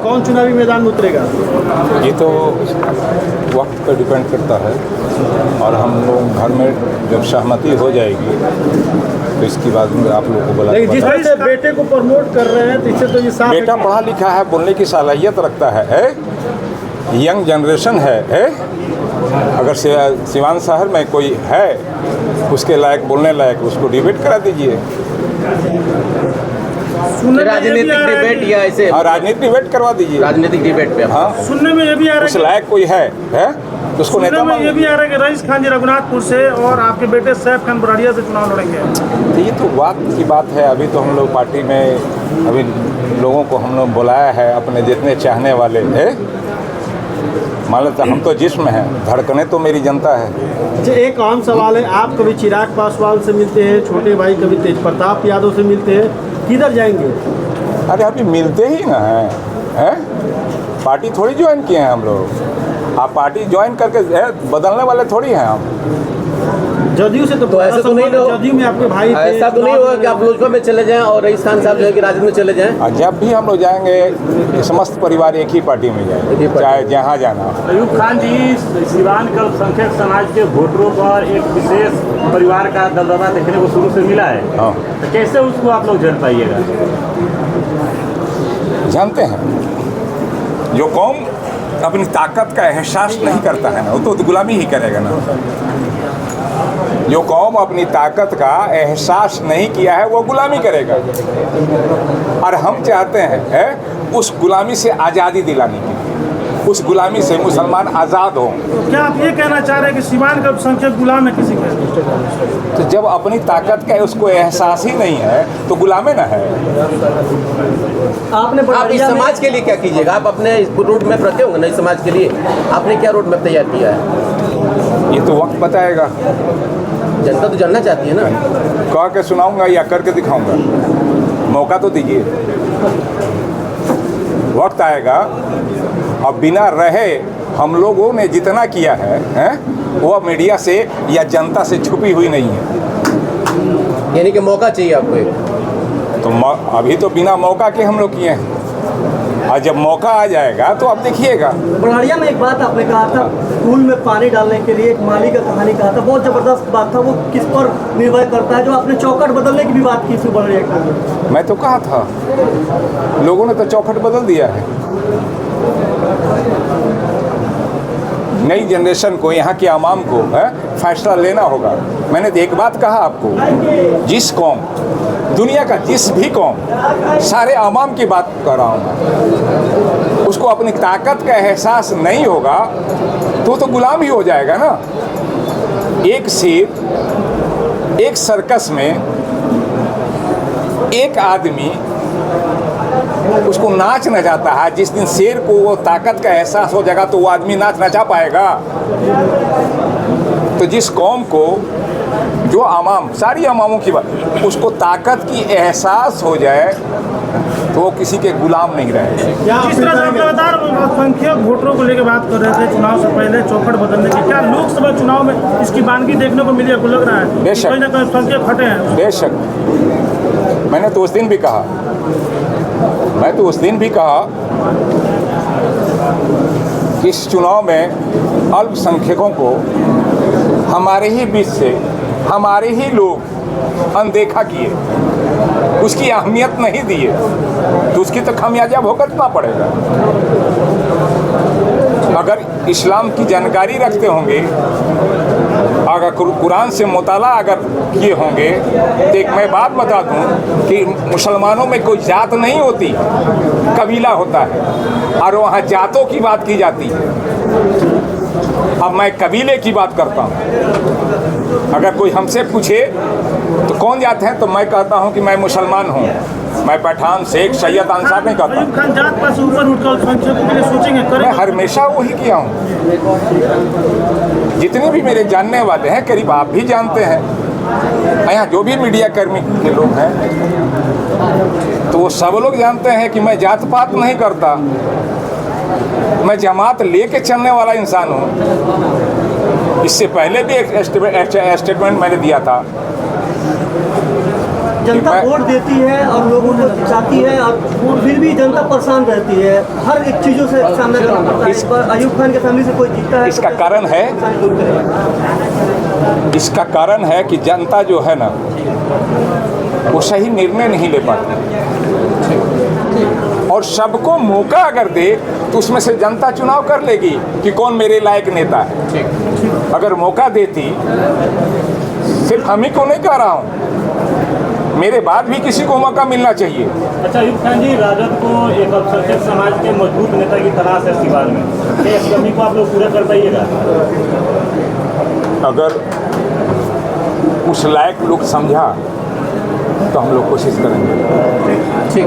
कौन चुनावी मैदान में उतरेगा? ये तो वक्त पर डिपेंड करता है और हम लोग घर में जब सहमति हो जाएगी तो इसके बाद में आप लोग को बोला। लेकिन जिस तरह से बेटे को प्रमोट कर रहे हैं तो इससे तो ये साफ बेटा पढ़ा लिखा है, बोलने की सलाहियत रखता है? यंग जनरेशन है? अगर सिवान शहर में कोई है उसके लायक, बोलने लायक, उसको डिबेट करा दीजिए। राजनीतिक डिबेट या ऐसे? हाँ, राजनीतिक डिबेट करवा दीजिए। राजनीतिक डिबेट पे हाँ। सुनने में ये भी आ रहा है उस लायक कोई है तो उसको नेता मान। ये भी आ रहा है कि रईस खान जी रघुनाथपुर से और आपके बेटे सैफ खान बराड़िया से चुनाव लड़ेंगे। तो ये तो वक्त की बात है। अभी तो हम लोग पार्टी में अभी लोगों को हम लोग बुलाया है, अपने जितने चाहने वाले है। मान लेते हम तो जिस्म हैं, धड़कने तो मेरी जनता है। अच्छा, एक आम सवाल है, आप कभी चिराग पासवान से मिलते हैं, छोटे भाई कभी तेज प्रताप यादव से मिलते हैं, किधर जाएंगे? अरे अभी मिलते ही ना हैं? पार्टी थोड़ी ज्वाइन किए हैं हम लोग। आप पार्टी ज्वाइन करके बदलने वाले थोड़ी हैं हम। जदयू से तो ऐसा तो नहीं हो, जदयू में आपके भाई ऐसा तो नहीं होगा कि आप लोजपा में चले जाएं और रईस खान साहब जो है कि राजद में चले जाएं? और जब भी हम लोग जाएंगे समस्त परिवार एक ही पार्टी में जाएंगे, चाहे जहाँ जाना। अयूब खान जी, सिवान के अल्पसंख्यक समाज के वोटरों पर एक विशेष परिवार का दबदबा देखने को शुरू से मिला है। हाँ। तो कैसे उसको आप लोग जान पाइएगा? जानते हैं, जो कौम अपनी ताकत का एहसास नहीं करता है ना, वो तो गुलामी ही करेगा ना। जो कौम अपनी ताकत का एहसास नहीं किया है वो गुलामी करेगा। और हम चाहते हैं उस गुलामी से आज़ादी दिलाने की, उस गुलामी से मुसलमान आज़ाद हों। क्या आप ये कहना चाह रहे हैं कि सिवान का अल्पसंख्यक गुलाम है किसी का? तो जब अपनी ताकत का उसको एहसास ही नहीं है तो गुलामे ना है। आप इस समाज के लिए क्या कीजिएगा? आप अपने रूट मैप रखे होंगे ना इस समाज के लिए, आपने क्या रूट मैप तैयार किया है? ये तो वक्त बताएगा। जनता तो जानना चाहती है ना। कह के सुनाऊंगा या करके दिखाऊंगा? मौका तो दीजिए, वक्त आएगा। अब बिना रहे हम लोगों ने जितना किया है वो मीडिया से या जनता से छुपी हुई नहीं है। यानी कि मौका चाहिए आपको एक? तो अभी तो बिना मौका के हम लोग किए हैं, और जब मौका आ जाएगा तो आप देखिएगा। बराड़िया में एक बात आपने कहा था, स्कूल में पानी डालने के लिए एक माली का कहानी कहा था, बहुत जबरदस्त बात था। वो किस पर निर्भर करता है? जो आपने चौखट बदलने की भी बात की थी बराड़िया में। मैं तो कहा था, लोगों ने तो चौखट बदल दिया है। नई जनरेशन को, यहाँ के आवाम को फैसला लेना होगा। मैंने तो एक बात कहा आपको, जिस कौम, दुनिया का जिस भी कौम, सारे आवाम की बात कर रहा हूँ, उसको अपनी ताकत का एहसास नहीं होगा तो गुलाम ही हो जाएगा ना। एक शेर एक सर्कस में, एक आदमी उसको नाच न जाता है। जिस दिन शेर को वो ताकत का एहसास हो जाएगा तो वो आदमी नाच ना जा पाएगा। तो जिस कौम को, जो आवाम, सारी आवामों की बात, उसको ताकत की एहसास हो जाए तो वो किसी के गुलाम नहीं रहेगा। जिस तरह से आप लगातार अल्पसंख्यक वोटरों को लेकर बात कर रहे थे चुनाव से पहले चौखट बदलने की, क्या लोकसभा चुनाव में इसकी बानगी देखने को मिली? आपको लग रहा है बेशक कहीं ना कहीं अल्पसंख्यक हटे हैं? बेशक। मैंने तो उस दिन भी कहा, कि इस चुनाव में अल्पसंख्यकों को हमारे ही बीच से हमारे ही लोग अनदेखा किए, उसकी अहमियत नहीं दिए, तो उसकी तो खामियाजा भुगतना पड़ेगा। अगर इस्लाम की जानकारी रखते होंगे, अगर कुरान से मुताला अगर किए होंगे, तो एक मैं बात बता दूं कि मुसलमानों में कोई जात नहीं होती, कबीला होता है, और वहाँ जातों की बात की जाती है। अब मैं कबीले की बात करता हूँ। अगर कोई हमसे पूछे तो कौन जात है, तो मैं कहता हूँ कि मैं मुसलमान हूँ। मैं पठान, शेख, सैयद, अंसार नहीं कहता। अयूब खान जात पास ऊपर उठकर अल्पसंख्यकों के लिए सोचेंगे? मैं हमेशा वही किया हूँ। जितने भी मेरे जानने वाले हैं, करीब आप भी जानते हैं, यहाँ जो भी मीडिया कर्मी के लोग हैं, तो वो सब लोग जानते हैं कि मैं जात पात नहीं करता। मैं जमात लेके चलने वाला इंसान हूँ। इससे पहले भी एक स्टेटमेंट मैंने दिया था जनता मैं- वोट देती है और लोगों को चाहती है और फिर भी जनता परेशान रहती है, हर एक चीज़ों से सामना करना पड़ता है। इस बार अयूब खान के फैमिली से कोई जीतता है तो इसका कैसे कारण है परेशानी दूर करेगा? इसका कारण है कि जनता जो है ना वो सही निर्णय नहीं ले पाती, और सबको मौका अगर दे तो उसमें से जनता चुनाव कर लेगी कि कौन मेरे लायक नेता है। अगर मौका देती, सिर्फ हम ही को नहीं कह रहा हूँ, मेरे बाद भी किसी को मौका मिलना चाहिए। अच्छा अयूब खान जी, राजद को एक अल्पसंख्यक समाज के मजबूत नेता की तलाश है सीवान में, क्या इस कमी को आप लोग पूरा कर पाइएगा? अगर उस लायक लोग समझा तो हम लोग कोशिश करेंगे। ठीक।